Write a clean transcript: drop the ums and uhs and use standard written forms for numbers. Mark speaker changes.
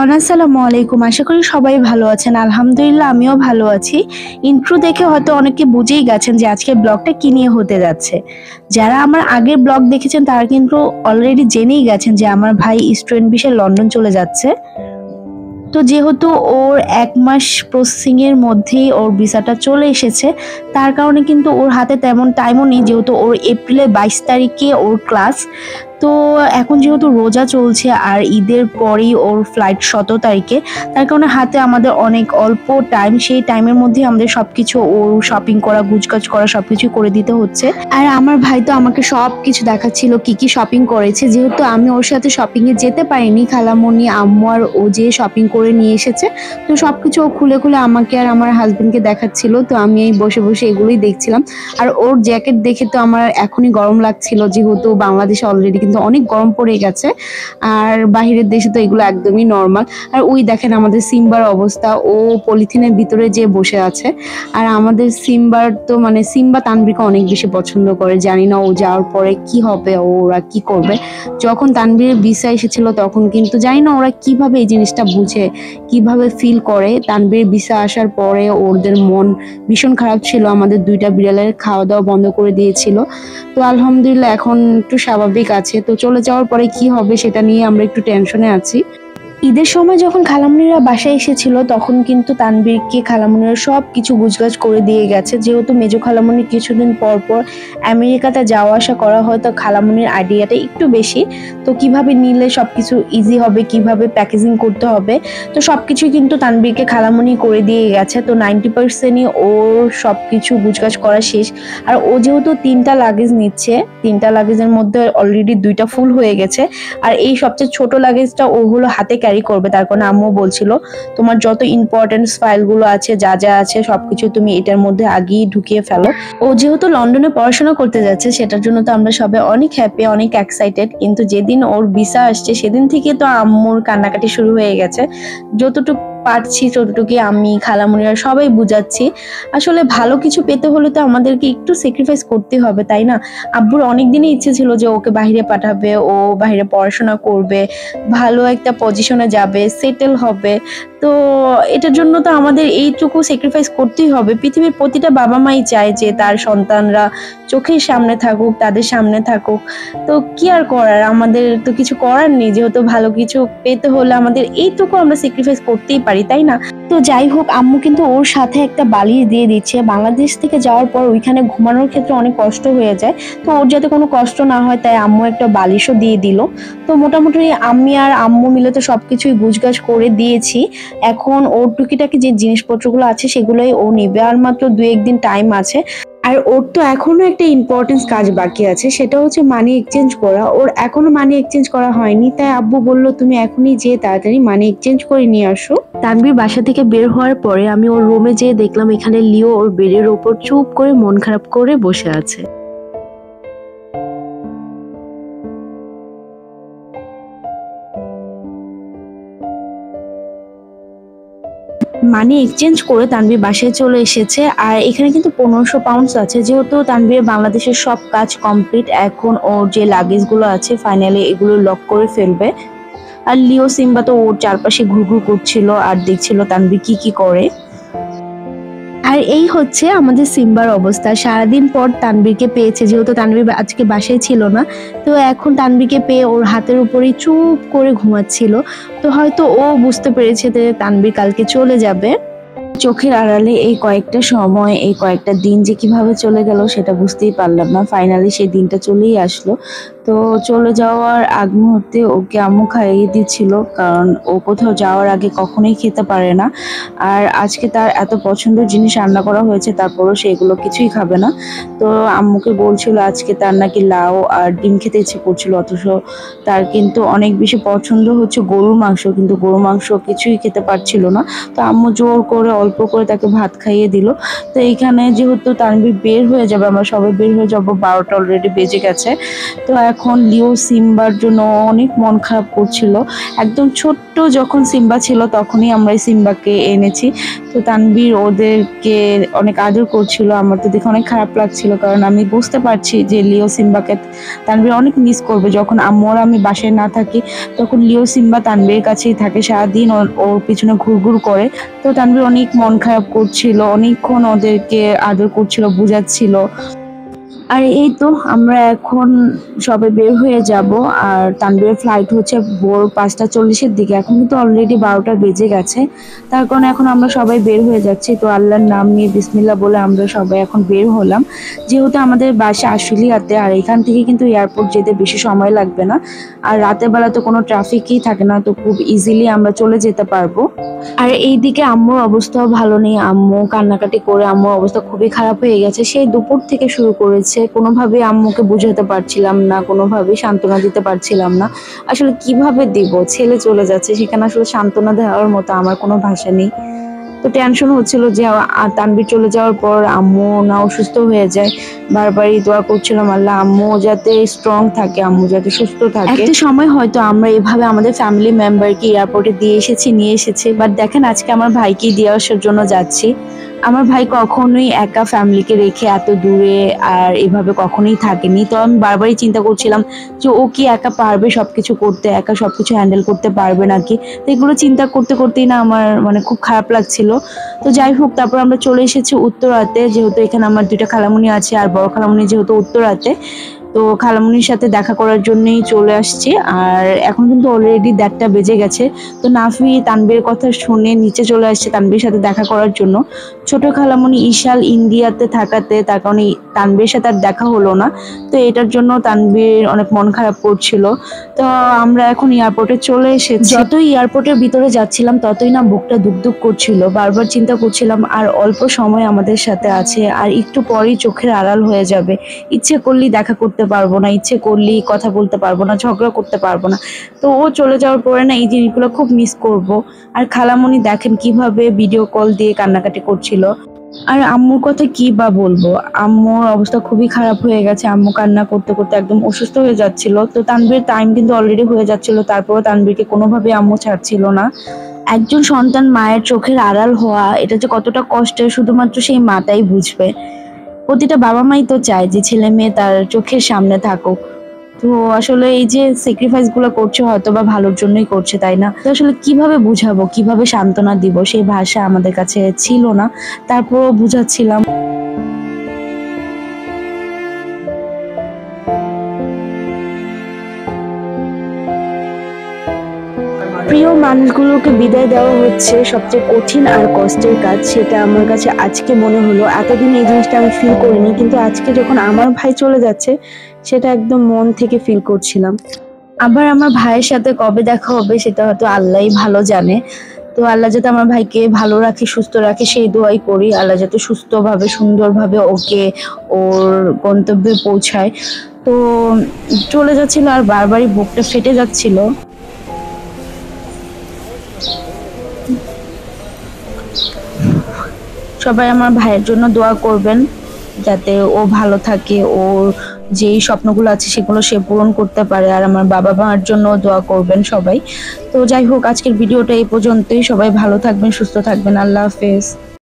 Speaker 1: Everyone, আসসালামু আলাইকুম। আশা করি সবাই ভালো আছেন। আলহামদুলিল্লাহ আমিও ভালো আছি। ইন্ট্রো দেখে হয়তো অনেকে বুঝেই গেছেন যে আজকের ব্লগটা কি নিয়ে হতে যাচ্ছে। যারা আমার আগের ব্লগ দেখেছেন তারা কিন্তু অলরেডি জেনেই গেছেন যে আমার ভাই স্টুডেন্ট ভিসায় লন্ডন চলে যাচ্ছে। তো যেহেতু ওর 1 মাস প্রসেসিং এর মধ্যেই ওর ভিসাটা চলে এসেছে, তার কারণে কিন্তু ওর হাতে তেমন টাইমও নেই, যেহেতু ওর এপ্রিলের 22 তারিখে ওর ক্লাস। তো এখন যেহেতু রোজা চলছে আর ঈদের পরেই ওর ফ্লাইট 17 তারিখে, তার কারণে হাতে আমাদের অনেক অল্প টাইম। সেই টাইমের মধ্যে আমাদের সবকিছু ওর শপিং করা, গুজগাজ করা সবকিছু করে দিতে হচ্ছে। আর আমার ভাই তো আমাকে সবকিছু দেখাচ্ছিল কি কি শপিং করেছে, যেহেতু আমি ওর সাথে শপিং এ যেতে পারিনি। খালামণি, আম্মু আর ও যে শপিং করে নিয়ে এসেছে, তো সবকিছু ও খুলে খুলে আমাকে আর আমার হাজবেন্ডকে দেখাচ্ছিল। তো আমি এই বসে বসে এগুলোই দেখছিলাম। আর ওর জ্যাকেট দেখে তো আমার এখনই গরম লাগছিল, যেহেতু বাংলাদেশে অলরেডি কিন্তু অনেক গরম পড়ে গেছে, আর বাহিরের দেশে তো এগুলো একদমই নর্মাল। আর ওই দেখেন আমাদের সিম্বার অবস্থা, ও পলিথিনের ভিতরে যে বসে আছে। আর আমাদের সিম্বার তো মানে সিম্বা তানভীরকে অনেক বেশি পছন্দ করে। জানি না ও যাওয়ার পরে কি হবে, ওরা কি করবে। যখন তানভীরের ভিসা এসেছিল তখন কিন্তু জানি না ওরা কিভাবে এই জিনিসটা বুঝে, কিভাবে ফিল করে। তানভীর ভিসা আসার পরে ওদের মন ভীষণ খারাপ ছিল, আমাদের 2টা বিড়ালের খাওয়া দাওয়া বন্ধ করে দিয়েছিল। তো আলহামদুলিল্লাহ এখন একটু স্বাভাবিক আছে। তো চলে যাওয়ার পরে কি হবে সেটা নিয়ে আমরা একটু টেনশনে আছি। ঈদের সময় যখন খালামণিরা বাসায় এসেছিল তখন কিন্তু তানভীরকে খালামণিরা সব কিছু গুজগাজ করে দিয়ে গেছে, যেহেতু মেজো খালামণি কিছুদিন পর পর আমেরিকাতে যাওয়া আসা করা হয়, তো খালামণির আইডিয়াটা একটু বেশি। তো কিভাবে নিলে সবকিছু ইজি হবে, কিভাবে প্যাকেজিং করতে হবে, তো সবকিছু কিন্তু তানভীরকে খালামণি করে দিয়ে গেছে। তো 90%ই ওর সবকিছু গুজগাজ করা শেষ। আর ও যেহেতু 3টা লাগেজ নিচ্ছে, 3টা লাগেজের মধ্যে অলরেডি 2টা ফুল হয়ে গেছে। আর এই সবচেয়ে ছোট লাগেজটা ও হলো হাতে ক্যারি করবে। তার কারণে আম্মু বলছিল তোমার যত ইম্পর্টেন্ট ফাইলগুলো আছে, যা যা আছে সবকিছু তুমি এটার মধ্যে আগেই ঢুকিয়ে ফেলো। ও যেহেতু লন্ডনে পড়াশোনা করতে যাচ্ছে সেটার জন্য তো আমরা সবাই অনেক হ্যাপি, অনেক এক্সাইটেড। কিন্তু যেদিন ওর ভিসা আসছে সেদিন থেকে তো আম্মুর কান্নাকাটি শুরু হয়ে গেছে। যতটুকু পারছি ততটুকুই আমি, খালামণিরা সবাই বুঝাচ্ছি। আসলে ভালো কিছু পেতে হলে তো আমাদেরকে একটু স্যাক্রিফাইস করতে হবে, তাই না? আব্বুর অনেকদিনই ইচ্ছে ছিল যে ওকে বাইরে পাঠাবে, ও বাইরে পড়াশোনা করবে, ভালো একটা পজিশনে যাবে, সেটেল হবে। তো এটার জন্য তো আমাদের এইটুকু স্যাক্রিফাইস করতেই হবে। পৃথিবীর প্রতিটা বাবা মাই চায় যে তার সন্তানরা চোখের সামনে থাকুক, তাদের সামনে থাকুক। তো কি আর করার, আমাদের তো কিছু করার নেই। যেহেতু ভালো কিছু পেতে হলে আমাদের এইটুকু আমরা স্যাক্রিফাইস করতেই পারি, তাই না? তো যাই হোক, আম্মু কিন্তু ওর সাথে একটা বালিশ দিয়ে দিচ্ছে। বাংলাদেশ থেকে যাওয়ার পর ওইখানে ঘুমানোর ক্ষেত্রে অনেক কষ্ট হয়ে যায়, তো ওর যাতে কোনো কষ্ট না হয় তাই আম্মু একটা বালিশও দিয়ে দিল। তো মোটামুটি আমি আর আম্মু মিলে তো সবকিছুই গুজগাজ করে দিয়েছি। এখন ওর টুকিটাকি যে জিনিসপত্রগুলো আছে সেগুলোই ও নিবে, আর মাত্র 2-1 দিন টাইম আছে। আর ওর তো এখনো একটা ইম্পর্টেন্স কাজ বাকি আছে, সেটা হচ্ছে মানি এক্সচেঞ্জ করা। ওর এখনো মানি এক্সচেঞ্জ করা হয়নি, তাই আব্বু বলল তুমি এখনই যেয়ে তাড়াতাড়ি মানি এক্সচেঞ্জ করে নিয়ে আসো। তানভীর বাসা থেকে বের হওয়ার পরে আমি ওর রুমে যেয়ে দেখলাম এখানে লিও ওর বেডের ওপর চুপ করে মন খারাপ করে বসে আছে। মানি এক্সচেঞ্জ করে তানভীর বাসায় চলে এসেছে। আর এখানে কিন্তু 1500 পাউন্ডস আছে। যেহেতু তানভীর বাংলাদেশের সব কাজ কমপ্লিট, এখন ওর যে লাগেজগুলো আছে ফাইনালি এগুলো লক করে ফেলবে। আর লিও সিম্বা তো ওর চারপাশে ঘুরঘুর করছিল আর দেখছিল তানভীর কি কি করে। আর এই হচ্ছে আমাদের সিম্বার অবস্থা। সারাদিন পর তানভীরকে পেয়েছে, যেহেতু তানভীর আজকে বাসায় ছিল না। তো এখন তানভীরকে পেয়ে ওর হাতের উপরেই চুপ করে ঘুমাচ্ছিল। তো হয়তো ও বুঝতে পেরেছে যে তানভীর কালকে চলে যাবে। চোখের আড়ালে এই কয়েকটা সময়, এই কয়েকটা দিন যে কিভাবে চলে গেল সেটা বুঝতেই পারলাম না। ফাইনালি সেই দিনটা চলেই আসলো। তো চলে যাওয়ার আগ মুহূর্তে ওকে আম্মু খাইয়ে দিচ্ছিল, কারণ ও কোথাও যাওয়ার আগে কখনোই খেতে পারে না। আর আজকে তার এত পছন্দের জিনিস রান্না করা হয়েছে, তারপরও সেগুলো কিছুই খাবে না। তো আম্মুকে বলছিল আজকে তার নাকি লাউ আর ডিম খেতে ইচ্ছে করছিল, অথচ তার কিন্তু অনেক বেশি পছন্দ হচ্ছে গরুর মাংস, কিন্তু গরুর মাংস কিছুই খেতে পারছিল না। তো আম্মু জোর করে অল্প করে তাকে ভাত খাইয়ে দিল। তো এইখানে যেহেতু তানভীর বের হয়ে যাবে, আমরা সবাই বের হয়ে যাব, 12টা অলরেডি বেজে গেছে। তো এখন লিও সিম্বার জন্য অনেক মন খারাপ করছিল। একদম ছোট্ট যখন সিম্বা ছিল তখনই আমরা এই সিম্বাকে এনেছি। তো তানভীর ওদেরকে অনেক আদর করছিল। আমার তো দেখে অনেক খারাপ লাগছিল, কারণ আমি বুঝতে পারছি যে লিও সিম্বাকে তানভীর অনেক মিস করবে। যখন আম্মু আর আমি বাসায় না থাকি তখন লিও সিম্বা তানভীরের কাছেই থাকে, সারাদিন ওর পিছনে ঘুরঘুর করে। তো তানভীর অনেক মন খারাপ করছিল, অনেকক্ষণ ওদেরকে আদর করছিল, বুঝাচ্ছিল। আর এই তো আমরা এখন সবে বের হয়ে যাব। আর তানভীরের ফ্লাইট হচ্ছে ভোর 5:40-এর দিকে। এখন কিন্তু অলরেডি 12টা বেজে গেছে, তার কারণে এখন আমরা সবাই বের হয়ে যাচ্ছি। তো আল্লাহর নাম নিয়ে বিসমিল্লাহ বলে আমরা সবাই এখন বের হলাম। যেহেতু আমাদের বাসা আশুলিয়াতে, আর এখান থেকে কিন্তু এয়ারপোর্ট যেতে বেশি সময় লাগবে না, আর রাতের বেলা তো কোনো ট্রাফিকই থাকে না, তো খুব ইজিলি আমরা চলে যেতে পারবো। আর এইদিকে আম্মুর অবস্থাও ভালো নেই, আম্মু কান্নাকাটি করে আম্মুর অবস্থা খুবই খারাপ হয়ে গেছে। সেই দুপুর থেকে শুরু করেছে, কোনোভাবে আম্মুকে বোঝাতে পারছিলাম না, কোনোভাবে সান্ত্বনা দিতে পারছিলাম না। আসলে কিভাবে দিব, ছেলে চলে যাচ্ছে, সেখানে আসলে সান্ত্বনা দেওয়ার মতো আমার কোনো ভাষা নেই। তো টেনশন হচ্ছিল যে তানভীর চলে যাওয়ার পর আম্মু না অসুস্থ হয়ে যায়। বারবারই দোয়া করছিলাম আল্লাহ আম্মু যাতে স্ট্রং থাকে, আম্মু যাতে সুস্থ থাকে। একটা সময় হয়তো আমরা এভাবে আমাদের ফ্যামিলি মেম্বারকে এয়ারপোর্টে দিয়ে এসেছি, নিয়ে এসেছি, বাট দেখেন আজকে আমার ভাইকে দিয়ে আসার জন্য যাচ্ছি। আমার ভাই কখনোই একা ফ্যামিলিকে রেখে এত দূরে আর এভাবে কখনোই থাকেনি। তো আমি বারবারই চিন্তা করছিলাম যে ও কি একা পারবে সবকিছু করতে, একা সবকিছু হ্যান্ডেল করতে পারবে নাকি। তো এগুলো চিন্তা করতে করতেই না আমার খুব খারাপ লাগছিল। তো যাই হোক, তারপর আমরা চলে এসেছি উত্তরাতে, যেহেতু এখানে আমার 2টা খালামণি আছে, আর বড় খালামণি যেহেতু উত্তরাতে, তো খালামণির সাথে দেখা করার জন্যই চলে আসছি। আর এখন কিন্তু অলরেডি 1:30 বেজে গেছে। তো নাফি তানভীরের কথা শুনে নিচে চলে আসছে তানভীরের সাথে দেখা করার জন্য। ছোট খালামণি ইশাল ইন্ডিয়াতে থাকাতে তার কারণে তানভীরের সাথে আর দেখা হলো না। তো এটার জন্য তানভীর অনেক মন খারাপ করছিল। তো আমরা এখন এয়ারপোর্টে চলে এসেছি। যতই এয়ারপোর্টের ভিতরে যাচ্ছিলাম ততই না বুকটা দুকদুক করছিল, বারবার চিন্তা করছিলাম আর অল্প সময় আমাদের সাথে আছে, আর একটু পরেই চোখের আড়াল হয়ে যাবে। ইচ্ছে করলেই দেখা করতে পারবো না, ইচ্ছে করলেই কথা বলতে পারবো না, ঝগড়া করতে পারবো না। তো ও চলে যাওয়ার পরে না এই জিনিসগুলো খুব মিস করব। আর খালামণি দেখেন কিভাবে ভিডিও কল দিয়ে কান্নাকাটি করছিল। আর আম্মুর কথা কি বা বলবো, আম্মুর অবস্থা খুবই খারাপ হয়ে গেছে, আম্মু কান্না করতে করতে একদম অসুস্থ হয়ে যাচ্ছিল। তো তানভীর টাইম কিন্তু অলরেডি হয়ে যাচ্ছিল, তারপরও তানভীরকে কোনোভাবে আম্মু ছাড়ছিল না। একজন সন্তান মায়ের চোখের আড়াল হওয়া, এটা যে কতটা কষ্টের শুধুমাত্র সেই মাটাই বুঝবে। প্রতিটা বাবা মাই তো চায় যে ছেলে মেয়ে তার চোখের সামনে থাকুক। তো আসলে এই যে স্যাক্রিফাইস গুলো করছে হয়তো বা ভালোর জন্যই করছে, তাই না? তো আসলে কিভাবে বুঝাবো, কিভাবে সান্ত্বনা দিব, সেই ভাষা আমাদের কাছে ছিল না। তারপরও বুঝাচ্ছিলাম। প্রিয় মানুষগুলোকে বিদায় দেওয়া হচ্ছে সবচেয়ে কঠিন আর কষ্টের কাজ, সেটা আমার কাছে আজকে মনে হলো। এতদিন এই জিনিসটা আমি ফিল করিনি, কিন্তু আজকে যখন আমার ভাই চলে যাচ্ছে সেটা একদম মন থেকে ফিল করছিলাম। আবার আমার ভাইয়ের সাথে কবে দেখা হবে সেটা হয়তো আল্লাহই ভালো জানে। তো আল্লাহ যাতে আমার ভাইকে ভালো রাখে, সুস্থ রাখে, সেই দোয়াই করি। আল্লাহ যাতে সুস্থভাবে সুন্দরভাবে ওকে ওর গন্তব্যে পৌঁছায়। তো চলে যাচ্ছিল আর বারবারই বুকটা ফেটে যাচ্ছিল। সবাই আমার ভাইয়ের জন্য দোয়া করবেন যাতে ও ভালো থাকে, ওর যেই স্বপ্নগুলো আছে সেগুলো সে পূরণ করতে পারে। আর আমার বাবা মার জন্য দোয়া করবেন সবাই। তো যাই হোক, আজকের ভিডিওটা এই পর্যন্তই। সবাই ভালো থাকবেন, সুস্থ থাকবেন। আল্লাহ হাফেজ।